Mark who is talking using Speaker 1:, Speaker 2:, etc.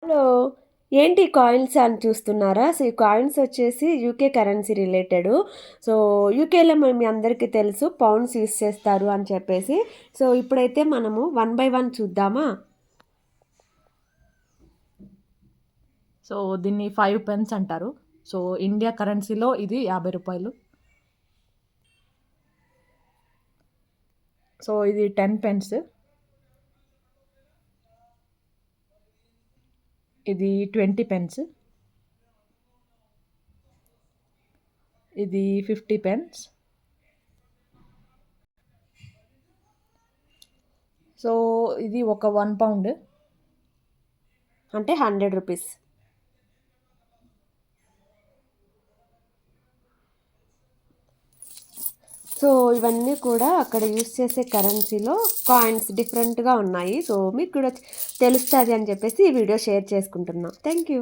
Speaker 1: Hello! ఏంటి coins అని చూస్తున్నారా? సో, ఈ కాయిన్స్ వచ్చేసి యూకే కరెన్సీ రిలేటెడు. సో, యూకేలో మీ అందరికీ తెలుసు పౌండ్స్ యూజ్ చేస్తారు అని చెప్పేసి. సో, ఇప్పుడైతే మనము వన్ బై వన్ చూద్దామా?
Speaker 2: సో దీన్ని 5 పెన్స్ అంటారు. సో ఇండియా కరెన్సీలో ఇది 50 రూపాయలు. సో ఇది 10 పెన్స్. ఇది 20 పెన్స్. ఇది 50 పెన్స్. సో ఇది ఒక 1 పౌండ్
Speaker 1: అంటే 100 రూపీస్. సో ఇవన్నీ కూడా అక్కడ యూజ్ చేసే కరెన్సీలో కాయిన్స్ డిఫరెంట్‌గా ఉన్నాయి. సో మీకు కూడా తెలుస్తది అని చెప్పేసి ఈ వీడియో షేర్ చేసుకుంటున్నా. Thank you.